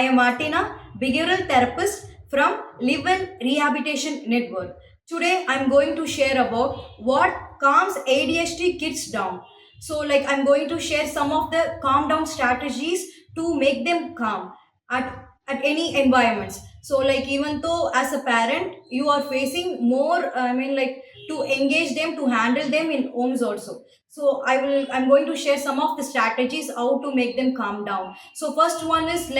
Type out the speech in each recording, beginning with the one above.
I am Martina, behavioral therapist from Live Well Rehabilitation Network. Today I'm going to share about what calms ADHD kids down. So I'm going to share some of the calm down strategies to make them calm at any environments. So even though as a parent you are facing more, to engage them, to handle them in homes also. So I'm going to share some of the strategies how to make them calm down. So first one is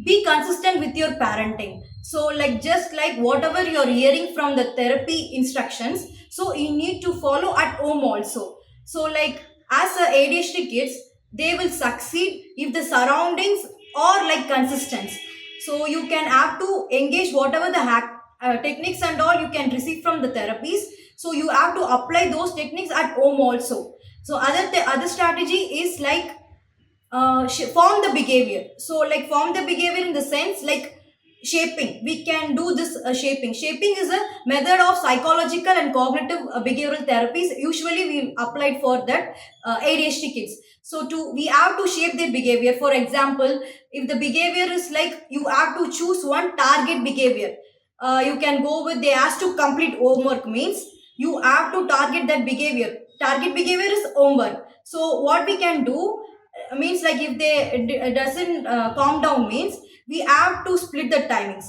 be consistent with your parenting. So just like whatever you're hearing from the therapy instructions, so you need to follow at home also. So as a ADHD kids, they will succeed if the surroundings are consistent. So you can have to engage whatever the techniques and all you can receive from the therapies. So you have to apply those techniques at home also. So other strategy is form the behavior. So form the behavior in the sense shaping. We can do this shaping is a method of psychological and cognitive behavioral therapies. Usually we applied for that ADHD kids. So to we have to shape their behavior. For example, if the behavior is you have to choose one target behavior. You can go with they ask to complete homework means you have to target that behavior. Target behavior is homework. So what we can do means if they doesn't calm down means we have to split the timings.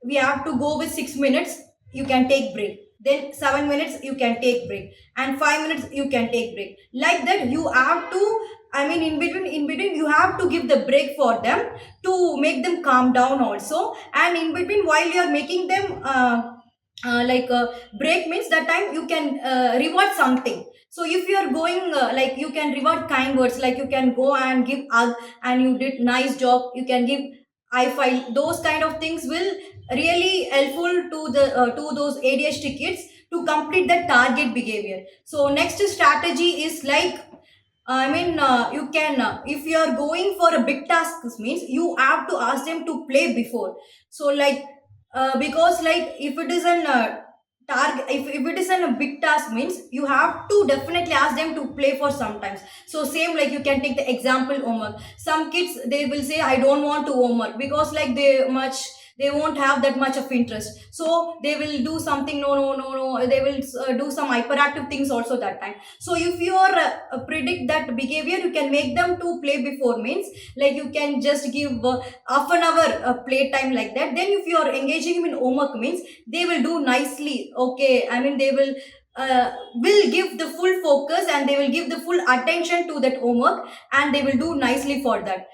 We have to go with 6 minutes, you can take break, then 7 minutes you can take break, and 5 minutes you can take break. Like that you have to, in between you have to give the break for them to make them calm down also. And in between while you are making them break means that time you can reward something. So if you are going you can reward kind words, you can go and give hug and you did nice job, you can give high five. Those kind of things will really helpful to the to those ADHD kids to complete the target behavior. So next strategy is you can if you are going for a big task, this means you have to ask them to play before. So because if it is an target, if it is an, a big task means you have to definitely ask them to play for sometimes. So same you can take the example homework. Some kids they will say I don't want to homework because they won't have that much of interest. So they will do something, no, they will do some hyperactive things also that time. So if you are predict that behavior, you can make them to play before means you can just give half an hour play time like that. Then if you are engaging in homework means they will do nicely. Okay, they will give the full focus and they will give the full attention to that homework and they will do nicely for that.